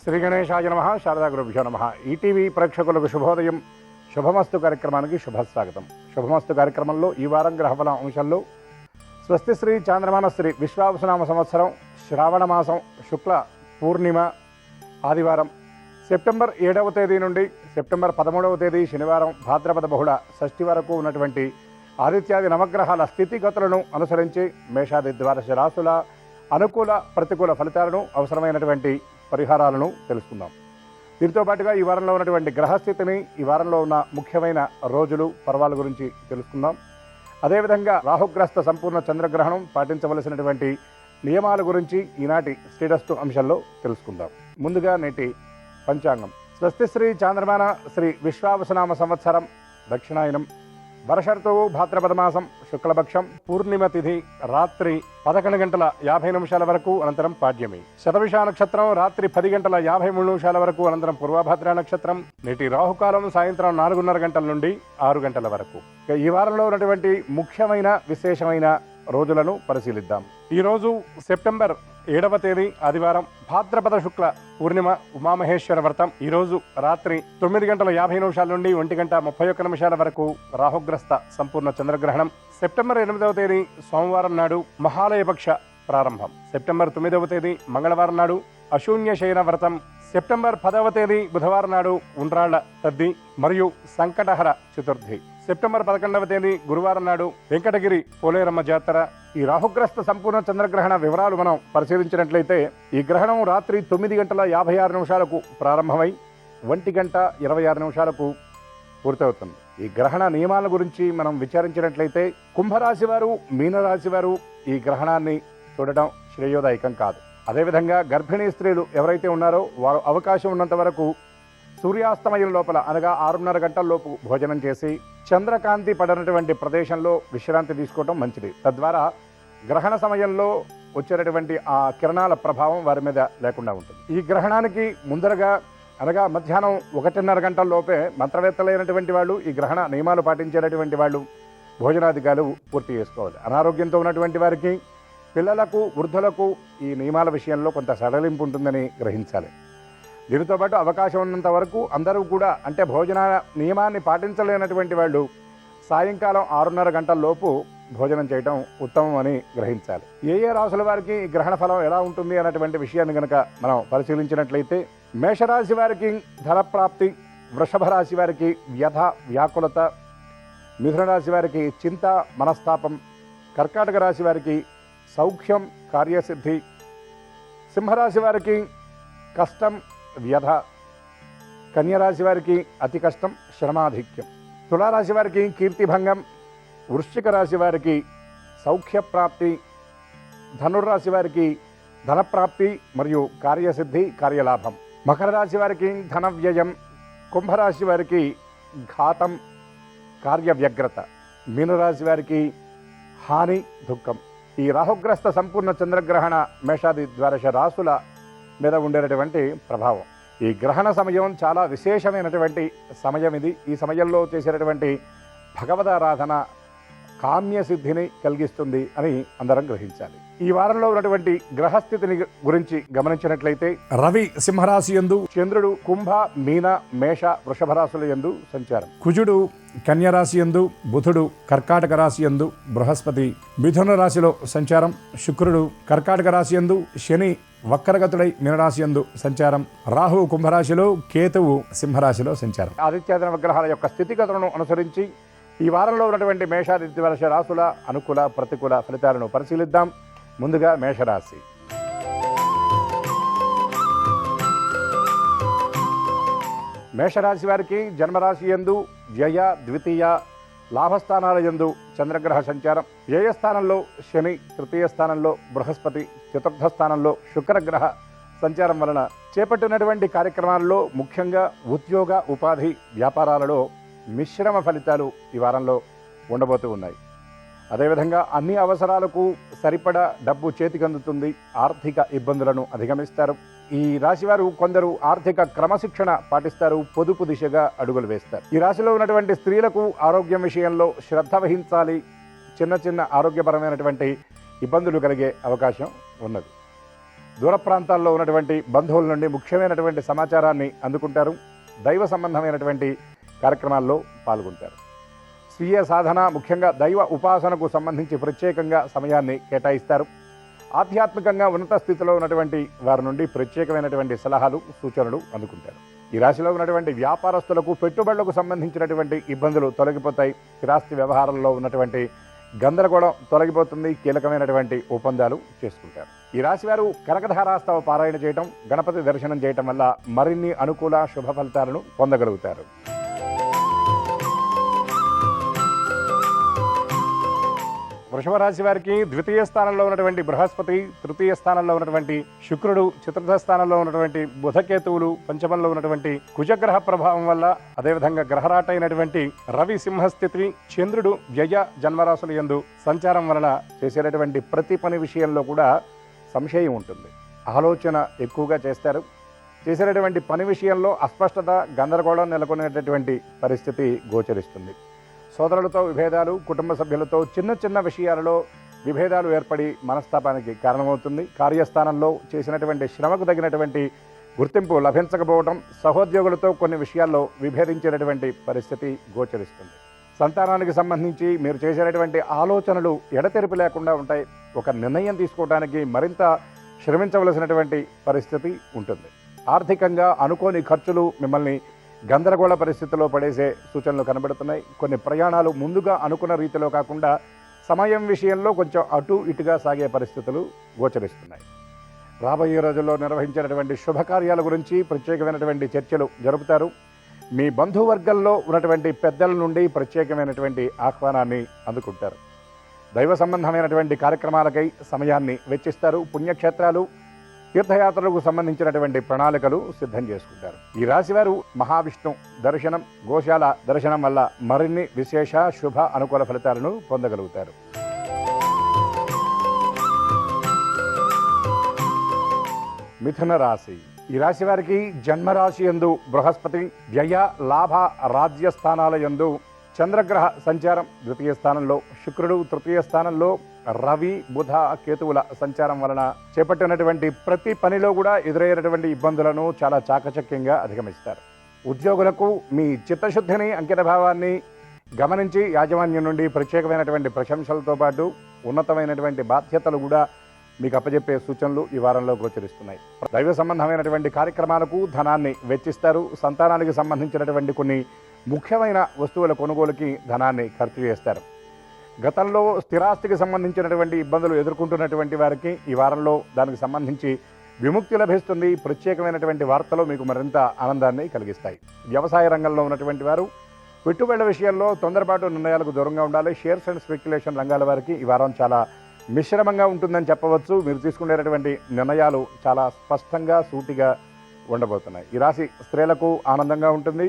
శ్రీ గణేశాయ నమః. శారదా గురుభ్యో నమః. ఈటీవీ ప్రేక్షకులకు శుభోదయం. శుభమస్తు కార్యక్రమానికి శుభస్వాగతం. శుభమస్తు కార్యక్రమంలో ఈ వారం గ్రహఫల అంశంలో స్వస్తి శ్రీ చాంద్రమాన శ్రీ విశ్వావసునామ సంవత్సరం శ్రావణ మాసం శుక్ల పూర్ణిమ ఆదివారం సెప్టెంబర్ 7వ తేదీ నుండి సెప్టెంబర్ 13వ తేదీ శనివారం భాద్రపద బహుళ షష్ఠి వరకు ఉన్నటువంటి ఆదిత్యాది నవగ్రహాల స్థితిగతులను అనుసరించి మేషాది ద్వాదశ రాశుల అనుకూల ప్రతికూల ఫలితాలను అవసరమైనటువంటి పరిహారాలను తెలుసుకుందాం. దీంతో పాటుగా ఈ వారంలో ఉన్నటువంటి గ్రహస్థితిని, ఈ వారంలో ఉన్న ముఖ్యమైన రోజులు పర్వాల గురించి తెలుసుకుందాం. అదేవిధంగా రాహుగ్రస్త సంపూర్ణ చంద్రగ్రహణం పాటించవలసినటువంటి నియమాల గురించి ఈనాటి శ్రీరస్తు అంశంలో తెలుసుకుందాం. ముందుగా నేటి పంచాంగం. స్వస్తి శ్రీ చాంద్రమాన శ్రీ విశ్వావసునామ సంవత్సరం దక్షిణాయనం వర్షర్తువు భాద్రపద మాసం శుక్లపక్షం పూర్ణిమ తిథి రాత్రి 11 గంటల 50 నిమిషాల వరకు అనంతరం పాడ్యమి. శతభిష నక్షత్రం రాత్రి 10 గంటల 53 నిమిషాల వరకు అనంతరం పూర్వభద్ర నక్షత్రం. నేటి రాహుకాలం సాయంత్రం 4:30 గంటల నుండి 6 గంటల వరకు. ఈ వారంలో ఉన్నటువంటి ముఖ్యమైన విశేషమైన రోజులను పరిశీలిద్దాం. ఈరోజు సెప్టెంబర్ 7వ తేదీ ఆదివారం భాద్రపద శుక్ల పూర్ణిమ ఉమామహేశ్వర వ్రతం. ఈరోజు రాత్రి 9 గంటల 50 నిమిషాల నుండి 1:31 నిమిషాల వరకు రాహుగ్రస్త సంపూర్ణ చంద్రగ్రహణం. సెప్టెంబర్ 8వ తేదీ సోమవారం నాడు మహాలయపక్ష ప్రారంభం. సెప్టెంబర్ 9వ తేదీ మంగళవారం నాడు అశూన్య శయన వ్రతం. సెప్టెంబర్ 10వ తేదీ బుధవారం నాడు ఉండ్రాళ్ల తద్ది మరియు సంకటహర చతుర్థి. సెప్టెంబర్ 11వ తేదీ గురువారం నాడు వెంకటగిరి పోలేరమ్మ జాతర. ఈ రాహుగ్రస్త సంపూర్ణ చంద్రగ్రహణ వివరాలు మనం పరిశీలించినట్లయితే ఈ గ్రహణం రాత్రి 9 గంటల 56 నిమిషాలకు ప్రారంభమై 1:26 నిమిషాలకు పూర్తవుతుంది. ఈ గ్రహణ నియమాల గురించి మనం విచారించినట్లయితే కుంభరాశి వారు, మీనరాశి వారు ఈ గ్రహణాన్ని చూడటం శ్రేయోదాయకం కాదు. అదేవిధంగా గర్భిణీ స్త్రీలు ఎవరైతే ఉన్నారో వారు అవకాశం ఉన్నంత వరకు సూర్యాస్తమయం లోపల అనగా 6:30 గంటల లోపు భోజనం చేసి చంద్రకాంతి పడినటువంటి ప్రదేశంలో విశ్రాంతి తీసుకోవడం మంచిది. తద్వారా గ్రహణ సమయంలో వచ్చేటటువంటి ఆ కిరణాల ప్రభావం వారి మీద లేకుండా ఉంటుంది. ఈ గ్రహణానికి ముందరగా అనగా మధ్యాహ్నం 1:30 గంటల లోపే మంత్రవేత్తలైనటువంటి వాళ్ళు, ఈ గ్రహణ నియమాలు పాటించేటటువంటి వాళ్ళు భోజనాధికాలు పూర్తి చేసుకోవాలి. అనారోగ్యంతో ఉన్నటువంటి వారికి, పిల్లలకు, వృద్ధులకు ఈ నియమాల విషయంలో కొంత సడలింపు ఉంటుందని గ్రహించాలి. దీనితో పాటు అవకాశం ఉన్నంత వరకు అందరూ కూడా అంటే భోజన నియమాన్ని పాటించలేనటువంటి వాళ్ళు సాయంకాలం 6:30 గంటల లోపు భోజనం చేయడం ఉత్తమం అని గ్రహించాలి. ఏ రాశుల వారికి ఈ గ్రహణ ఫలం ఎలా ఉంటుంది అన్నటువంటి విషయాన్ని కనుక మనం పరిశీలించినట్లయితే మేషరాశి వారికి ధనప్రాప్తి, వృషభ రాశి వారికి వ్యధ వ్యాకులత, మిథున రాశి వారికి చింత మనస్తాపం, కర్కాటక రాశి వారికి సౌఖ్యం కార్యసిద్ధి, సింహరాశి వారికి కష్టం వ్యధ, కన్యరాశి వారికి అతి కష్టం శ్రమాధిక్యం, తులారాశి వారికి కీర్తిభంగం, వృశ్చిక రాశి వారికి సౌఖ్యప్రాప్తి, ధనుర్రాశి వారికి ధనప్రాప్తి మరియు కార్యసిద్ధి కార్యలాభం, మకర రాశి వారికి ధన వ్యయం, కుంభరాశి వారికి ఘాతం కార్యవ్యగ్రత, మీనరాశి వారికి హాని దుఃఖం. ఈ రాహుగ్రస్త సంపూర్ణ చంద్రగ్రహణ మేషాది ద్వాదశ రాశుల మీద ఉండేటటువంటి ప్రభావం. ఈ గ్రహణ సమయం చాలా విశేషమైనటువంటి సమయం ఇది. ఈ సమయంలో చేసేటటువంటి భగవదారాధన కామ్యసిద్ధిని కలిగిస్తుంది అని అందరం గ్రహించాలి. ఈ వారంలో ఉన్నటువంటి గ్రహస్థితిని గురించి గమనించినట్లయితే రవి సింహరాశి యందు, చంద్రుడు కుంభ మీన మేష వృషభ రాశుల యందు సంచారం, కుజుడు కన్యరాశి యందు, బుధుడు కర్కాటక రాశి యందు, బృహస్పతి మిథున రాశిలో సంచారం, శుక్రుడు కర్కాటక రాశి యందు, శని వక్రగతుడై మీనరాశి యందు సంచారం, రాహు కుంభరాశిలో, కేతువు సింహరాశిలో సంచారం. ఆదిత్యాది నవగ్రహాల యొక్క స్థితిగతులను అనుసరించి ఈ వారంలో ఉన్నటువంటి మేషాది ద్వాదశ రాశుల అనుకూల ప్రతికూల ఫలితాలను పరిశీలిద్దాం. ముందుగా మేషరాశి. మేషరాశి వారికి జన్మరాశి యందు వ్యయ ద్వితీయ లాభస్థానాల యందు చంద్రగ్రహ సంచారం, వ్యయస్థానంలో శని, తృతీయ స్థానంలో బృహస్పతి, చతుర్థ స్థానంలో శుక్రగ్రహ సంచారం వలన చేపట్టినటువంటి కార్యక్రమాలలో ముఖ్యంగా ఉద్యోగ ఉపాధి వ్యాపారాలలో మిశ్రమ ఫలితాలు ఈ వారంలో ఉండబోతూ ఉన్నాయి. అదేవిధంగా అన్ని అవసరాలకు సరిపడా డబ్బు చేతికి అందుతుంది. ఆర్థిక ఇబ్బందులను అధిగమిస్తారు. ఈ రాశివారు కొందరు ఆర్థిక క్రమశిక్షణ పాటిస్తారు, పొదుపు దిశగా అడుగులు వేస్తారు. ఈ రాశిలో ఉన్నటువంటి స్త్రీలకు ఆరోగ్యం విషయంలో శ్రద్ధ వహించాలి. చిన్న చిన్న ఆరోగ్యపరమైనటువంటి ఇబ్బందులు కలిగే అవకాశం ఉన్నది. దూర ప్రాంతాల్లో ఉన్నటువంటి బంధువుల నుండి ముఖ్యమైనటువంటి సమాచారాన్ని అందుకుంటారు. దైవ సంబంధమైనటువంటి కార్యక్రమాల్లో పాల్గొంటారు. స్వీయ సాధన, ముఖ్యంగా దైవ ఉపాసనకు సంబంధించి ప్రత్యేకంగా సమయాన్ని కేటాయిస్తారు. ఆధ్యాత్మికంగా ఉన్నత స్థితిలో ఉన్నటువంటి వారి నుండి ప్రత్యేకమైనటువంటి సలహాలు, సూచనలు అందుకుంటారు. ఈ రాశిలో ఉన్నటువంటి వ్యాపారస్తులకు పెట్టుబడులకు సంబంధించినటువంటి ఇబ్బందులు తొలగిపోతాయి. స్థిరాస్తి వ్యవహారంలో ఉన్నటువంటి గందరగోళం తొలగిపోతుంది. కీలకమైనటువంటి ఒప్పందాలు చేసుకుంటారు. ఈ రాశి వారు కనకధారాస్తవ పారాయణ చేయటం, గణపతి దర్శనం చేయటం వల్ల మరిన్ని అనుకూల శుభ ఫలితాలను పొందగలుగుతారు. వృషభ రాశి వారికి ద్వితీయ స్థానంలో ఉన్నటువంటి బృహస్పతి, తృతీయ స్థానంలో ఉన్నటువంటి శుక్రుడు, చతుర్థ స్థానంలో ఉన్నటువంటి బుధకేతువులు, పంచమంలో ఉన్నటువంటి కుజగ్రహ ప్రభావం వల్ల, అదేవిధంగా గ్రహరాట అయినటువంటి రవి సింహస్థితి, చంద్రుడు వ్యయ జన్మరాశుల యందు సంచారం వలన చేసేటటువంటి ప్రతి పని విషయంలో కూడా సంశయం ఉంటుంది. ఆలోచన ఎక్కువగా చేస్తారు. చేసేటటువంటి పని విషయంలో అస్పష్టత, గందరగోళం నెలకొనేటటువంటి పరిస్థితి గోచరిస్తుంది. సోదరులతో విభేదాలు, కుటుంబ సభ్యులతో చిన్న చిన్న విషయాలలో విభేదాలు ఏర్పడి మనస్తాపానికి కారణమవుతుంది. కార్యస్థానంలో చేసినటువంటి శ్రమకు తగినటువంటి గుర్తింపు లభించకపోవడం, సహోద్యోగులతో కొన్ని విషయాల్లో విభేదించేటటువంటి పరిస్థితి గోచరిస్తుంది. సంతానానికి సంబంధించి మీరు చేసేటటువంటి ఆలోచనలు ఎడతెరిపి లేకుండా ఉంటాయి. ఒక నిర్ణయం తీసుకోవడానికి మరింత శ్రమించవలసినటువంటి పరిస్థితి ఉంటుంది. ఆర్థికంగా అనుకోని ఖర్చులు మిమ్మల్ని గందరగోళ పరిస్థితుల్లో పడేసే సూచనలు కనబడుతున్నాయి. కొన్ని ప్రయాణాలు ముందుగా అనుకున్న రీతిలో కాకుండా సమయం విషయంలో కొంచెం అటు ఇటుగా సాగే పరిస్థితులు గోచరిస్తున్నాయి. రాబోయే రోజుల్లో నిర్వహించినటువంటి శుభకార్యాల గురించి ప్రత్యేకమైనటువంటి చర్చలు జరుపుతారు. మీ బంధువర్గంలో ఉన్నటువంటి పెద్దల నుండి ప్రత్యేకమైనటువంటి ఆహ్వానాన్ని అందుకుంటారు. దైవ సంబంధమైనటువంటి కార్యక్రమాలకై సమయాన్ని వెచ్చిస్తారు. పుణ్యక్షేత్రాలు, తీర్థయాత్రలకు సంబంధించినటువంటి ప్రణాళికలు సిద్ధం చేసుకుంటారు. ఈ రాశివారు మహావిష్ణు దర్శనం, గోశాల దర్శనం వల్ల మరిన్ని విశేష శుభ అనుకూల ఫలితాలను పొందగలుగుతారు. మిథున రాశి. ఈ రాశి వారికి జన్మరాశి యందు బృహస్పతి, వ్యయ లాభ రాజ్య స్థానాల యందు చంద్రగ్రహ సంచారం, ద్వితీయ స్థానంలో శుక్రుడు, తృతీయ స్థానంలో రవి, బుధ, కేతువుల సంచారం వలన చేపట్టినటువంటి ప్రతి పనిలో కూడా ఎదురయ్యేటటువంటి ఇబ్బందులను చాలా చాకచక్యంగా అధిగమిస్తారు. ఉద్యోగులకు మీ చిత్తశుద్ధిని, అంకితభావాన్ని గమనించి యాజమాన్యం నుండి ప్రత్యేకమైనటువంటి ప్రశంసలతో పాటు ఉన్నతమైనటువంటి బాధ్యతలు కూడా మీకు అప్పజెప్పే సూచనలు ఈ వారంలో గోచరిస్తున్నాయి. దైవ సంబంధమైనటువంటి కార్యక్రమాలకు ధనాన్ని వెచ్చిస్తారు. సంతానానికి సంబంధించినటువంటి కొన్ని ముఖ్యమైన వస్తువుల కొనుగోలుకి ధనాన్ని ఖర్చు చేస్తారు. గతంలో స్థిరాస్తికి సంబంధించినటువంటి ఇబ్బందులు ఎదుర్కొంటున్నటువంటి వారికి ఈ వారంలో దానికి సంబంధించి విముక్తి లభిస్తుంది. ప్రత్యేకమైనటువంటి వార్తలు మీకు మరింత ఆనందాన్ని కలిగిస్తాయి. వ్యవసాయ రంగంలో ఉన్నటువంటి వారు పెట్టుబడుల విషయంలో తొందరపాటు నిర్ణయాలకు దూరంగా ఉండాలి. షేర్స్ అండ్ స్పెక్యులేషన్ రంగాల వారికి ఈ వారం చాలా మిశ్రమంగా ఉంటుందని చెప్పవచ్చు. మీరు తీసుకునేటటువంటి నిర్ణయాలు చాలా స్పష్టంగా, సూటిగా ఉండబోతున్నాయి. ఈ రాశి స్త్రీలకు ఆనందంగా ఉంటుంది.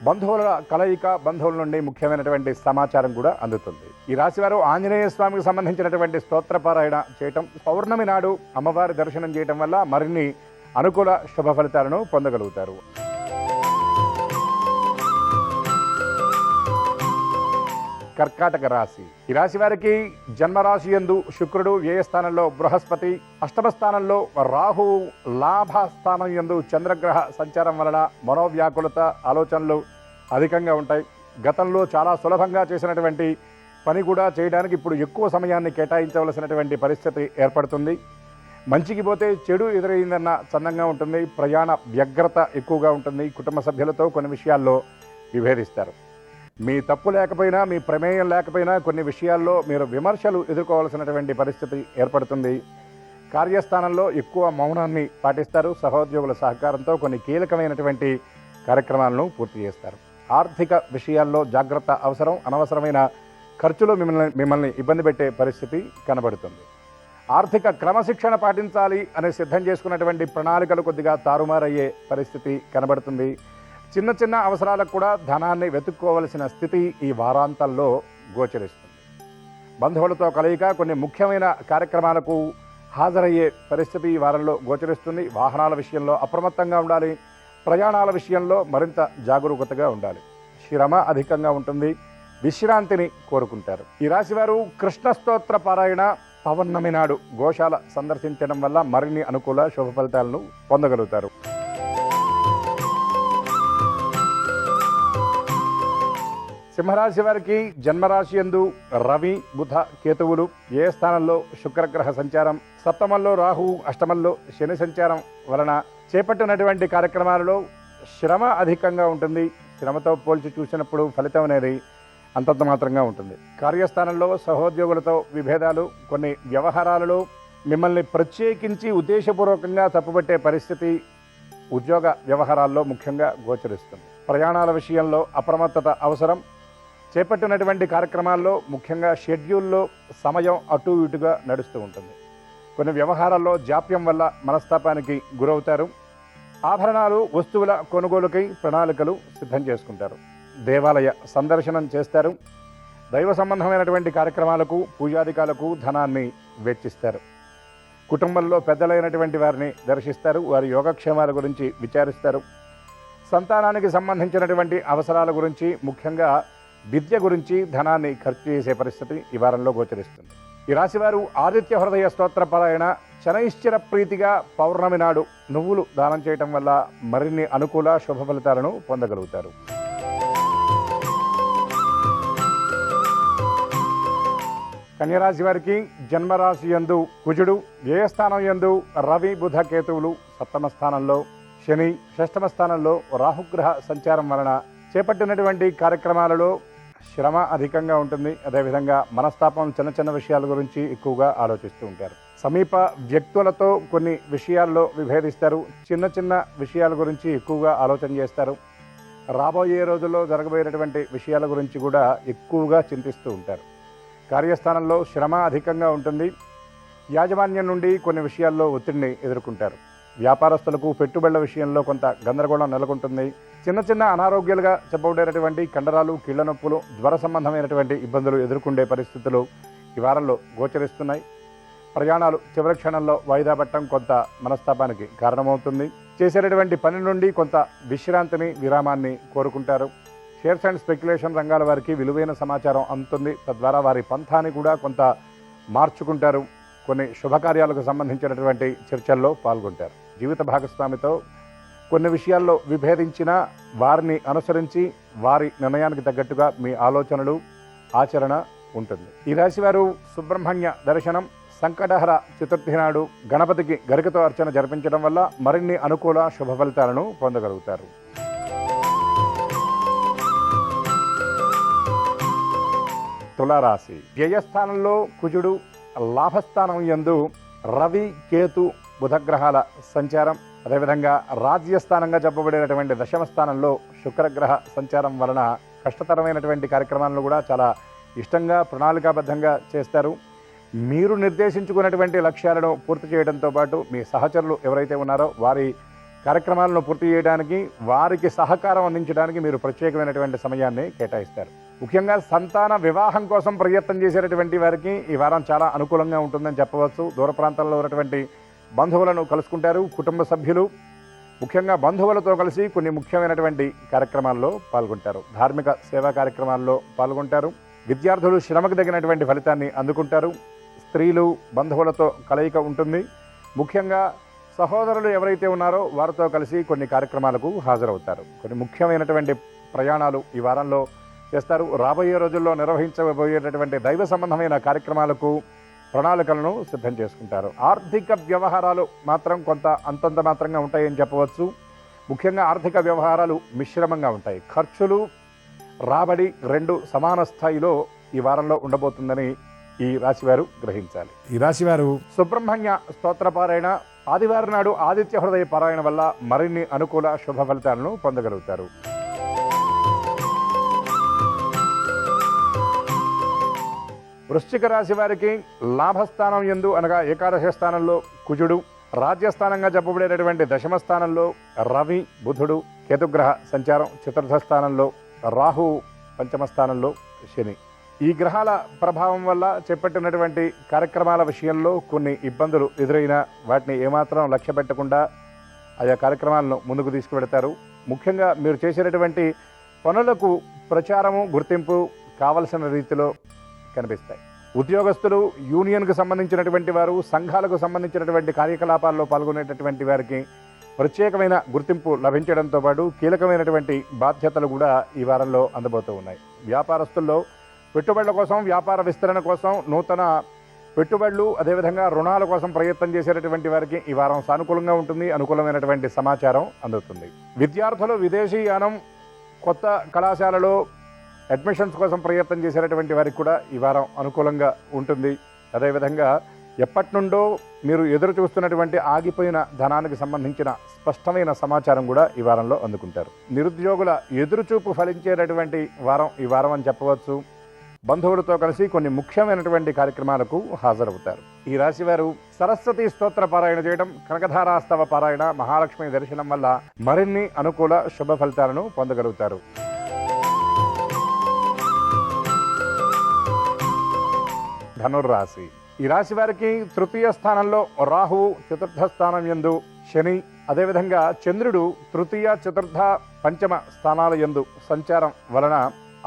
బంధువుల కలయిక, బంధువుల నుండి ముఖ్యమైనటువంటి సమాచారం కూడా అందుతుంది. ఈ రాశి వారు ఆంజనేయ స్వామికి సంబంధించినటువంటి స్తోత్రపారాయణ చేయటం, పౌర్ణమి నాడు అమ్మవారి దర్శనం చేయటం వల్ల మరిన్ని అనుకూల శుభ ఫలితాలను పొందగలుగుతారు. కర్కాటక రాశి. ఈ రాశి వారికి జన్మరాశి యందు శుక్రుడు, వ్యయస్థానంలో బృహస్పతి, అష్టమ స్థానంలో రాహు, లాభ స్థానం యందు చంద్రగ్రహ సంచారం వలన మనోవ్యాకులత, ఆలోచనలు అధికంగా ఉంటాయి. గతంలో చాలా సులభంగా చేసినటువంటి పని కూడా చేయడానికి ఇప్పుడు ఎక్కువ సమయాన్ని కేటాయించవలసినటువంటి పరిస్థితి ఏర్పడుతుంది. మంచికి పోతే చెడు ఎదురైందన్న చందంగా ఉంటుంది. ప్రయాణ వ్యగ్రత ఎక్కువగా ఉంటుంది. కుటుంబ సభ్యులతో కొన్ని విషయాల్లో విభేదిస్తారు. మీ తప్పు లేకపోయినా, మీ ప్రమేయం లేకపోయినా కొన్ని విషయాల్లో మీరు విమర్శలు ఎదుర్కోవాల్సినటువంటి పరిస్థితి ఏర్పడుతుంది. కార్యస్థానంలో ఎక్కువ మౌనాన్ని పాటిస్తారు. సహోద్యోగుల సహకారంతో కొన్ని కీలకమైనటువంటి కార్యక్రమాలను పూర్తి చేస్తారు. ఆర్థిక విషయాల్లో జాగ్రత్త అవసరం. అనవసరమైన ఖర్చులు మిమ్మల్ని ఇబ్బంది పెట్టే పరిస్థితి కనబడుతుంది. ఆర్థిక క్రమశిక్షణ పాటించాలి అనే సిద్ధం చేసుకున్నటువంటి ప్రణాళికలు కొద్దిగా తారుమారయ్యే పరిస్థితి కనబడుతుంది. చిన్న చిన్న అవసరాలకు కూడా ధనాన్ని వెతుక్కోవలసిన స్థితి ఈ వారాంతంలో గోచరిస్తుంది. బంధువులతో కలయిక, కొన్ని ముఖ్యమైన కార్యక్రమాలకు హాజరయ్యే పరిస్థితి ఈ వారంలో గోచరిస్తుంది. వాహనాల విషయంలో అప్రమత్తంగా ఉండాలి. ప్రయాణాల విషయంలో మరింత జాగరూకతగా ఉండాలి. శ్రమ అధికంగా ఉంటుంది. విశ్రాంతిని కోరుకుంటారు. ఈ రాశివారు కృష్ణ స్తోత్ర పారాయణ, పౌర్ణమి నాడు గోశాల సందర్శించడం వల్ల మరిన్ని అనుకూల శుభ ఫలితాలను పొందగలుగుతారు. సింహరాశి వారికి జన్మరాశి యందు రవి, బుధ, కేతువులు, ఏ స్థానంలో శుక్రగ్రహ సంచారం, సప్తమంలో రాహువు, అష్టమంలో శని సంచారం వలన చేపట్టినటువంటి కార్యక్రమాలలో శ్రమ అధికంగా ఉంటుంది. శ్రమతో పోల్చి చూసినప్పుడు ఫలితం అనేది అంతంత మాత్రంగా ఉంటుంది. కార్యస్థానంలో సహోద్యోగులతో విభేదాలు, కొన్ని వ్యవహారాలలో మిమ్మల్ని ప్రత్యేకించి ఉద్దేశపూర్వకంగా తప్పుపట్టే పరిస్థితి ఉద్యోగ వ్యవహారాల్లో ముఖ్యంగా గోచరిస్తుంది. ప్రయాణాల విషయంలో అప్రమత్తత అవసరం. చేపట్టినటువంటి కార్యక్రమాల్లో ముఖ్యంగా షెడ్యూల్లో సమయం అటు ఇటుగా నడుస్తూ ఉంటుంది. కొన్ని వ్యవహారాల్లో జాప్యం వల్ల మనస్తాపానికి గురవుతారు. ఆభరణాలు, వస్తువుల కొనుగోలుకై ప్రణాళికలు సిద్ధం చేసుకుంటారు. దేవాలయ సందర్శనం చేస్తారు. దైవ సంబంధమైనటువంటి కార్యక్రమాలకు, పూజాధికాలకు ధనాన్ని వెచ్చిస్తారు. కుటుంబంలో పెద్దలైనటువంటి వారిని దర్శిస్తారు. వారి యోగక్షేమాల గురించి విచారిస్తారు. సంతానానికి సంబంధించినటువంటి అవసరాల గురించి, ముఖ్యంగా విద్య గురించి ధనాన్ని ఖర్చు చేసే పరిస్థితి ఈ వారంలో గోచరిస్తుంది. ఈ రాశివారు ఆదిత్య హృదయ స్తోత్రపరాయణ, శనైశ్చర ప్రీతిగా పౌర్ణమి నాడు నువ్వులు దానం చేయటం వల్ల మరిన్ని అనుకూల శుభ ఫలితాలను పొందగలుగుతారు. కన్యరాశి వారికి జన్మరాశి యందు కుజుడు, వ్యయ స్థానం యందు రవి, బుధ, కేతువులు, సప్తమ స్థానంలో శని, షష్టమ స్థానంలో రాహుగ్రహ సంచారం వలన చేపట్టినటువంటి కార్యక్రమాలలో శ్రమ అధికంగా ఉంటుంది. అదేవిధంగా మనస్తాపం, చిన్న చిన్న విషయాల గురించి ఎక్కువగా ఆలోచిస్తూ ఉంటారు. సమీప వ్యక్తులతో కొన్ని విషయాల్లో విభేదిస్తారు. చిన్న చిన్న విషయాల గురించి ఎక్కువగా ఆలోచన చేస్తారు. రాబోయే రోజుల్లో జరగబోయేటటువంటి విషయాల గురించి కూడా ఎక్కువగా చింతిస్తూ ఉంటారు. కార్యస్థానంలో శ్రమ అధికంగా ఉంటుంది. యాజమాన్యం నుండి కొన్ని విషయాల్లో ఒత్తిడిని ఎదుర్కొంటారు. వ్యాపారస్తులకు పెట్టుబడుల విషయంలో కొంత గందరగోళం నెలకొంటుంది. చిన్న చిన్న అనారోగ్యాలుగా చెప్పబడేటటువంటి కండరాలు, కీళ్ల నొప్పులు, జ్వర సంబంధమైనటువంటి ఇబ్బందులు ఎదుర్కొండే పరిస్థితులు ఈ వారంలో గోచరిస్తున్నాయి. ప్రయాణాలు చివరి క్షణంలో వాయిదా పట్టడం కొంత మనస్తాపానికి కారణమవుతుంది. చేసేటటువంటి పని నుండి కొంత విశ్రాంతిని, విరామాన్ని కోరుకుంటారు. షేర్స్ అండ్ స్పెక్యులేషన్ రంగాల వారికి విలువైన సమాచారం అందుతుంది. తద్వారా వారి పంథాన్ని కూడా కొంత మార్చుకుంటారు. కొన్ని శుభకార్యాలకు సంబంధించినటువంటి చర్చల్లో పాల్గొంటారు. జీవిత భాగస్వామితో కొన్ని విషయాల్లో విభేదించిన వారిని అనుసరించి వారి నిర్ణయానికి తగ్గట్టుగా మీ ఆలోచనలు, ఆచరణ ఉంటుంది. ఈ రాశివారు సుబ్రహ్మణ్య దర్శనం, సంకటహర చతుర్థి నాడు గణపతికి గరికతో అర్చన జరిపించడం వల్ల మరిన్ని అనుకూల శుభ ఫలితాలను పొందగలుగుతారు. తులారాశి, వ్యయస్థానంలో కుజుడు, లాభస్థానం యందు రవి, కేతు, బుధగ్రహాల సంచారం, అదేవిధంగా రాజ్యస్థానంగా చెప్పబడేటటువంటి దశమ స్థానంలో శుక్రగ్రహ సంచారం వలన కష్టతరమైనటువంటి కార్యక్రమాలను కూడా చాలా ఇష్టంగా, ప్రణాళికాబద్ధంగా చేస్తారు. మీరు నిర్దేశించుకున్నటువంటి లక్ష్యాలను పూర్తి చేయడంతో పాటు మీ సహచరులు ఎవరైతే ఉన్నారో వారి కార్యక్రమాలను పూర్తి చేయడానికి, వారికి సహకారం అందించడానికి మీరు ప్రత్యేకమైనటువంటి సమయాన్ని కేటాయిస్తారు. ముఖ్యంగా సంతాన వివాహం కోసం ప్రయత్నం చేసేటటువంటి వారికి ఈ వారం చాలా అనుకూలంగా ఉంటుందని చెప్పవచ్చు. దూర ప్రాంతాల్లో ఉన్నటువంటి బంధువులను కలుసుకుంటారు. కుటుంబ సభ్యులు, ముఖ్యంగా బంధువులతో కలిసి కొన్ని ముఖ్యమైనటువంటి కార్యక్రమాల్లో పాల్గొంటారు. ధార్మిక సేవా కార్యక్రమాల్లో పాల్గొంటారు. విద్యార్థులు శ్రమకు తగినటువంటి ఫలితాన్ని అందుకుంటారు. స్త్రీలు, బంధువులతో కలయిక ఉంటుంది. ముఖ్యంగా సహోదరులు ఎవరైతే ఉన్నారో వారితో కలిసి కొన్ని కార్యక్రమాలకు హాజరవుతారు. కొన్ని ముఖ్యమైనటువంటి ప్రయాణాలు ఈ వారంలో చేస్తారు. రాబోయే రోజుల్లో నిర్వహించబోయేటటువంటి దైవ సంబంధమైన కార్యక్రమాలకు ప్రణాళికలను సిద్ధం చేసుకుంటారు. ఆర్థిక వ్యవహారాలు మాత్రం కొంత అంతంత మాత్రంగా ఉంటాయని చెప్పవచ్చు. ముఖ్యంగా ఆర్థిక వ్యవహారాలు మిశ్రమంగా ఉంటాయి. ఖర్చులు, రాబడి రెండు సమాన స్థాయిలో ఈ వారంలో ఉండబోతుందని ఈ రాశివారు గ్రహించాలి. ఈ రాశివారు సుబ్రహ్మణ్య స్తోత్రపారాయణ, ఆదివారం నాడు ఆదిత్య హృదయ పారాయణ వల్ల మరిన్ని అనుకూల శుభ ఫలితాలను పొందగలుగుతారు. వృశ్చిక రాశి వారికి లాభస్థానం యందు అనగా ఏకాదశ స్థానంలో కుజుడు, రాజ్యస్థానంగా చెప్పబడేటటువంటి దశమ స్థానంలో రవి, బుధుడు, కేతుగ్రహ సంచారం, చతుర్థ స్థానంలో రాహు, పంచమ స్థానంలో శని. ఈ గ్రహాల ప్రభావం వల్ల చేపట్టినటువంటి కార్యక్రమాల విషయంలో కొన్ని ఇబ్బందులు ఎదురైనా వాటిని ఏమాత్రం లక్ష్య పెట్టకుండా ఆయా కార్యక్రమాలను ముందుకు తీసుకువెడతారు. ముఖ్యంగా మీరు చేసేటటువంటి పనులకు ప్రచారము, గుర్తింపు కావలసిన రీతిలో కనిపిస్తాయి. ఉద్యోగస్తులు, యూనియన్కు సంబంధించినటువంటి వారు, సంఘాలకు సంబంధించినటువంటి కార్యకలాపాల్లో పాల్గొనేటటువంటి వారికి ప్రత్యేకమైన గుర్తింపు లభించడంతో పాటు కీలకమైనటువంటి బాధ్యతలు కూడా ఈ వారంలో అందబోతూ ఉన్నాయి. వ్యాపారస్తుల్లో పెట్టుబడుల కోసం, వ్యాపార విస్తరణ కోసం, నూతన పెట్టుబడులు, అదేవిధంగా రుణాల కోసం ప్రయత్నం చేసేటటువంటి వారికి ఈ వారం సానుకూలంగా ఉంటుంది. అనుకూలమైనటువంటి సమాచారం అందుతుంది. విద్యార్థులు విదేశీయానం, కొత్త కళాశాలలో అడ్మిషన్స్ కోసం ప్రయత్నం చేసేటటువంటి వారికి కూడా ఈ వారం అనుకూలంగా ఉంటుంది. అదేవిధంగా ఎప్పటి నుండో మీరు ఎదురు చూస్తున్నటువంటి ఆగిపోయిన ధనానికి సంబంధించిన స్పష్టమైన సమాచారం కూడా ఈ వారంలో అందుకుంటారు. నిరుద్యోగుల ఎదురుచూపు ఫలించేటటువంటి వారం ఈ వారం అని చెప్పవచ్చు. బంధువులతో కలిసి కొన్ని ముఖ్యమైనటువంటి కార్యక్రమాలకు హాజరవుతారు. ఈ రాశి వారు సరస్వతి స్తోత్ర పారాయణ చేయడం, కనకధారాస్తవ పారాయణ, మహాలక్ష్మి దర్శనం వల్ల మరిన్ని అనుకూల శుభ ఫలితాలను పొందగలుగుతారు. ధనుర్రాశి. ఈ రాశి వారికి తృతీయ స్థానంలో రాహువు, చతుర్థ స్థానం యందు శని, అదేవిధంగా చంద్రుడు తృతీయ, చతుర్థ, పంచమ స్థానాల యందు సంచారం వలన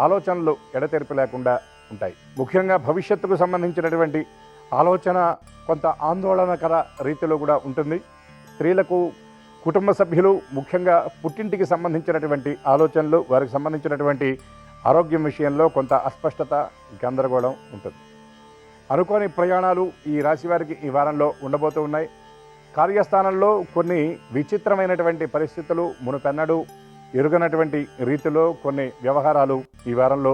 ఆలోచనలు ఎడతెరిపి లేకుండా ఉంటాయి. ముఖ్యంగా భవిష్యత్తుకు సంబంధించినటువంటి ఆలోచన కొంత ఆందోళనకర రీతిలో కూడా ఉంటుంది. స్త్రీలకు, కుటుంబ సభ్యులు, ముఖ్యంగా పుట్టింటికి సంబంధించినటువంటి ఆలోచనలు, వారికి సంబంధించినటువంటి ఆరోగ్యం విషయంలో కొంత అస్పష్టత, గందరగోళం ఉంటుంది. అనుకోని ప్రయాణాలు ఈ రాశి వారికి ఈ వారంలో ఉండబోతూ ఉన్నాయి. కార్యస్థానంలో కొన్ని విచిత్రమైనటువంటి పరిస్థితులు, మునుపెన్నడూ ఎరుగనటువంటి రీతిలో కొన్ని వ్యవహారాలు ఈ వారంలో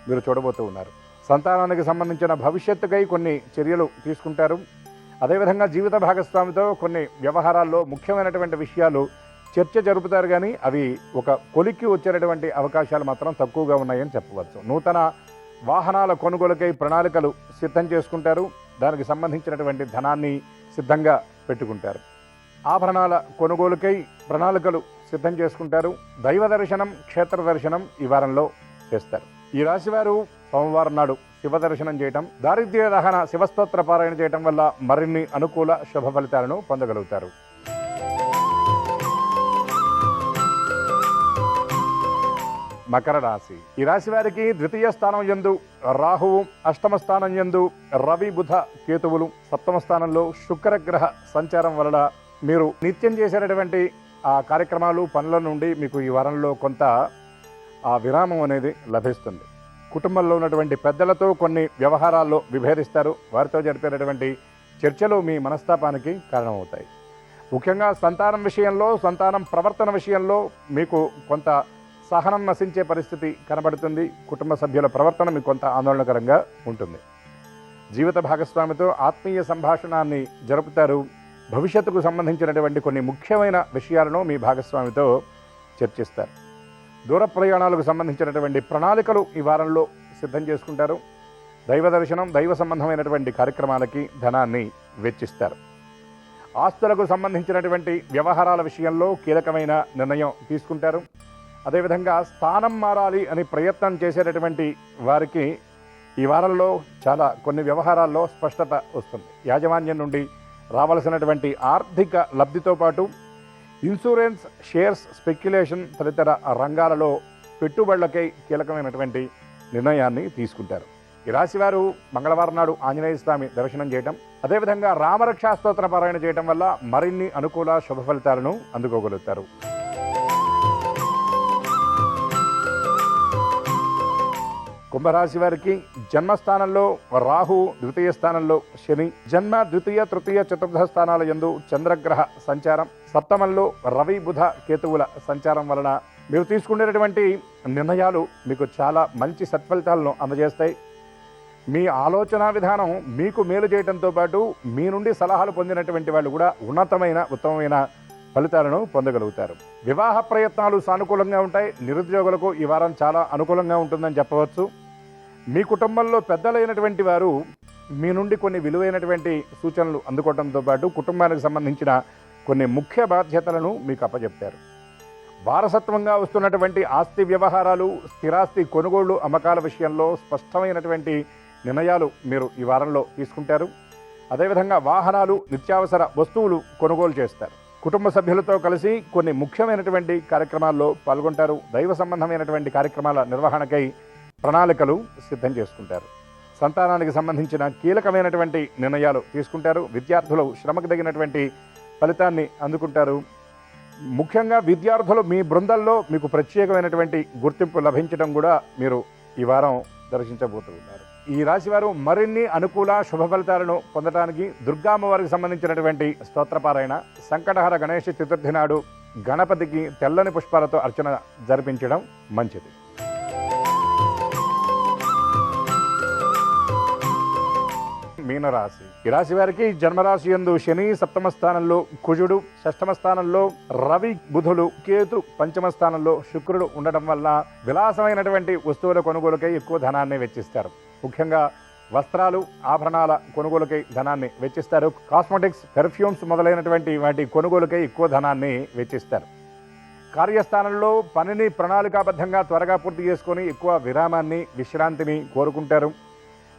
మీరు చూడబోతూ ఉన్నారు. సంతానానికి సంబంధించిన భవిష్యత్తుకై కొన్ని చర్యలు తీసుకుంటారు. అదేవిధంగా జీవిత భాగస్వామితో కొన్ని వ్యవహారాల్లో ముఖ్యమైనటువంటి విషయాలు చర్చ జరుపుతారు, కానీ అవి ఒక కొలిక్కి వచ్చేటటువంటి అవకాశాలు మాత్రం తక్కువగా ఉన్నాయని చెప్పవచ్చు. నూతన వాహనాల కొనుగోలుకై ప్రణాళికలు సిద్ధం చేసుకుంటారు. దానికి సంబంధించినటువంటి ధనాన్ని సిద్ధంగా పెట్టుకుంటారు. ఆభరణాల కొనుగోలుకై ప్రణాళికలు సిద్ధం చేసుకుంటారు. దైవ దర్శనం, క్షేత్ర దర్శనం ఈ వారంలో చేస్తారు. ఈ రాశివారు సోమవారం నాడు శివ దర్శనం చేయటం, దారిద్ర్య దహన శివస్తోత్ర పారాయణ చేయటం వల్ల మరిన్ని అనుకూల శుభ ఫలితాలను పొందగలుగుతారు. మకర రాశి. ఈ రాశి వారికి ద్వితీయ స్థానం యందు రాహువు, అష్టమ స్థానం యందు రవి, బుధ, కేతువులు, సప్తమ స్థానంలో శుక్రగ్రహ సంచారం వలన మీరు నిత్యం చేసేటటువంటి ఆ కార్యక్రమాలు, పనుల నుండి మీకు ఈ వారంలో కొంత ఆ విరామం అనేది లభిస్తుంది. కుటుంబంలో ఉన్నటువంటి పెద్దలతో కొన్ని వ్యవహారాల్లో విభేదిస్తారు. వారితో జరిపేటటువంటి చర్చలు మీ మనస్తాపానికి కారణమవుతాయి. ముఖ్యంగా సంతానం విషయంలో, సంతానం ప్రవర్తన విషయంలో మీకు కొంత సహనం నశించే పరిస్థితి కనబడుతుంది. కుటుంబ సభ్యుల ప్రవర్తన మీకు కొంత ఆందోళనకరంగా ఉంటుంది. జీవిత భాగస్వామితో ఆత్మీయ సంభాషణాన్ని జరుపుతారు. భవిష్యత్తుకు సంబంధించినటువంటి కొన్ని ముఖ్యమైన విషయాలను మీ భాగస్వామితో చర్చిస్తారు. దూర ప్రయాణాలకు సంబంధించినటువంటి ప్రణాళికలు ఈ వారంలో సిద్ధం చేసుకుంటారు. దైవ దర్శనం, దైవ సంబంధమైనటువంటి కార్యక్రమాలకి ధనాన్ని వెచ్చిస్తారు. ఆస్తులకు సంబంధించినటువంటి వ్యవహారాల విషయంలో కీలకమైన నిర్ణయం తీసుకుంటారు. అదేవిధంగా స్థానం మారాలి అని ప్రయత్నం చేసేటటువంటి వారికి ఈ వారంలో చాలా కొన్ని వ్యవహారాల్లో స్పష్టత వస్తుంది. యాజమాన్యం నుండి రావాల్సినటువంటి ఆర్థిక లబ్ధితో పాటు ఇన్సూరెన్స్, షేర్స్, స్పెక్యులేషన్ తదితర రంగాలలో పెట్టుబడులకై కీలకమైనటువంటి నిర్ణయాన్ని తీసుకుంటారు. ఈ రాశివారు మంగళవారం నాడు ఆంజనేయ స్వామి దర్శనం చేయటం, అదేవిధంగా రామరక్షా స్తోత్ర పారాయణ చేయటం వల్ల మరిన్ని అనుకూల శుభ ఫలితాలను అందుకోగలుగుతారు. కుంభరాశి వారికి జన్మస్థానంలో రాహు, ద్వితీయ స్థానంలో శని, జన్మ, ద్వితీయ, తృతీయ, చతుర్థ స్థానాల యందు చంద్రగ్రహ సంచారం, సప్తమంలో రవి, బుధ, కేతువుల సంచారం వలన మీరు తీసుకునేటటువంటి నిర్ణయాలు మీకు చాలా మంచి సత్ఫలితాలను అందజేస్తాయి. మీ ఆలోచన విధానం మీకు మేలు చేయడంతో పాటు మీ నుండి సలహాలు పొందినటువంటి వాళ్ళు కూడా ఉత్తమమైన ఫలితాలను పొందగలుగుతారు. వివాహ ప్రయత్నాలు సానుకూలంగా ఉంటాయి. నిరుద్యోగులకు ఈ వారం చాలా అనుకూలంగా ఉంటుందని చెప్పవచ్చు. మీ కుటుంబంలో పెద్దలైనటువంటి వారు మీ నుండి కొన్ని విలువైనటువంటి సూచనలు అందుకోవడంతో పాటు కుటుంబానికి సంబంధించిన కొన్ని ముఖ్య బాధ్యతలను మీకు అప్పచెప్తారు. వారసత్వంగా వస్తున్నటువంటి ఆస్తి వ్యవహారాలు, స్థిరాస్తి కొనుగోళ్లు, అమ్మకాల విషయంలో స్పష్టమైనటువంటి నిర్ణయాలు మీరు ఈ వారంలో తీసుకుంటారు. అదేవిధంగా వాహనాలు, నిత్యావసర వస్తువులు కొనుగోలు చేస్తారు. కుటుంబ సభ్యులతో కలిసి కొన్ని ముఖ్యమైనటువంటి కార్యక్రమాల్లో పాల్గొంటారు. దైవ సంబంధమైనటువంటి కార్యక్రమాల నిర్వహణకై ప్రణాళికలు సిద్ధం చేసుకుంటారు. సంతానానికి సంబంధించిన కీలకమైనటువంటి నిర్ణయాలు తీసుకుంటారు. విద్యార్థులు శ్రమకు తగినటువంటి ఫలితాన్ని అందుకుంటారు. ముఖ్యంగా విద్యార్థులు మీ బృందంలో మీకు ప్రత్యేకమైనటువంటి గుర్తింపు లభించడం కూడా మీరు ఈ వారం దర్శించబోతున్నారు. ఈ రాశివారు మరిన్ని అనుకూల శుభ ఫలితాలను పొందడానికి దుర్గామ్మవారికి సంబంధించినటువంటి స్తోత్రపారాయణ, సంకటహర గణేష చతుర్థి నాడు గణపతికి తెల్లని పుష్పాలతో అర్చన జరిపించడం మంచిది. మీనరాశి. ఈ రాశి వారికి జన్మరాశి యందు శని సప్తమ స్థానంలో, కుజుడు షష్టమ స్థానంలో, రవి బుధులు, కేతు పంచమ స్థానంలో, శుక్రుడు ఉండడం వల్ల విలాసమైనటువంటి వస్తువుల కొనుగోలుకై ఎక్కువ ధనాన్ని వెచ్చిస్తారు. ముఖ్యంగా వస్త్రాలు, ఆభరణాల కొనుగోలుకై ధనాన్ని వెచ్చిస్తారు. కాస్మెటిక్స్, పెర్ఫ్యూమ్స్ మొదలైనటువంటి వాటి కొనుగోలుకై ఎక్కువ ధనాన్ని వెచ్చిస్తారు. కార్యస్థానంలో పనిని ప్రణాళికాబద్ధంగా త్వరగా పూర్తి చేసుకొని ఎక్కువ విరామాన్ని, విశ్రాంతిని కోరుకుంటారు.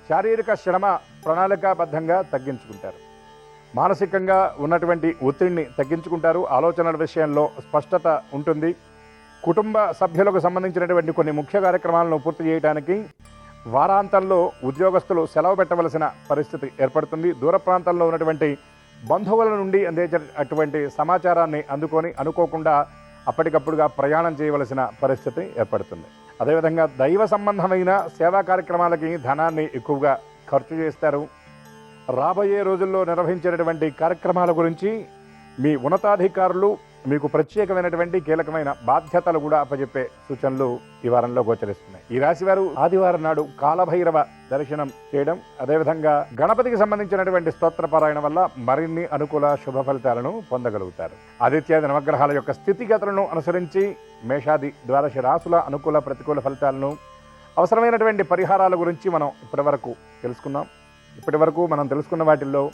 శారీరక శ్రమ ప్రణాళికాబద్ధంగా తగ్గించుకుంటారు. మానసికంగా ఉన్నటువంటి ఒత్తిడిని తగ్గించుకుంటారు. ఆలోచనల విషయంలో స్పష్టత ఉంటుంది. కుటుంబ సభ్యులకు సంబంధించినటువంటి కొన్ని ముఖ్య కార్యక్రమాలను పూర్తి చేయడానికి వారాంతంలో ఉద్యోగస్తులు సెలవు పెట్టవలసిన పరిస్థితి ఏర్పడుతుంది. దూర ప్రాంతాల్లో ఉన్నటువంటి బంధువుల నుండి అందేటటువంటి సమాచారాన్ని అందుకొని అనుకోకుండా అప్పటికప్పుడుగా ప్రయాణం చేయవలసిన పరిస్థితి ఏర్పడుతుంది. అదేవిధంగా దైవ సంబంధమైన సేవా కార్యక్రమాలకి ధనాన్ని ఎక్కువగా ఖర్చు చేస్తారు. రాబోయే రోజుల్లో నిర్వహించేటటువంటి కార్యక్రమాల గురించి మీ ఉన్నతాధికారులు మీకు ప్రత్యేకమైనటువంటి కీలకమైన బాధ్యతలు కూడా అప్పచెప్పే సూచనలు ఈ వారంలో గోచరిస్తున్నాయి. ఈ రాశివారు ఆదివారం నాడు కాలభైరవ దర్శనం చేయడం, అదేవిధంగా గణపతికి సంబంధించినటువంటి స్తోత్రపారాయణ వల్ల మరిన్ని అనుకూల శుభ ఫలితాలను పొందగలుగుతారు. ఆదిత్యాది నవగ్రహాల యొక్క స్థితిగతులను అనుసరించి మేషాది ద్వాదశ రాశుల అనుకూల ప్రతికూల ఫలితాలను, అవసరమైనటువంటి పరిహారాల గురించి మనం ఇప్పటివరకు తెలుసుకున్నాం. ఇప్పటివరకు మనం తెలుసుకున్న వాటిల్లో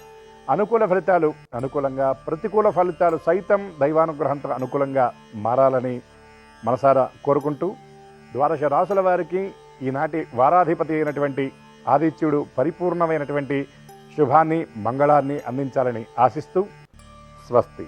అనుకూల ఫలితాలు అనుకూలంగా, ప్రతికూల ఫలితాలు సైతం దైవానుగ్రహంతో అనుకూలంగా మారాలని మనసారా కోరుకుంటూ, ద్వాదశ రాశుల వారికి ఈనాటి వారాధిపతి అయినటువంటి ఆదిత్యుడు పరిపూర్ణమైనటువంటి శుభాన్ని, మంగళాన్ని అందించాలని ఆశిస్తూ స్వస్తి.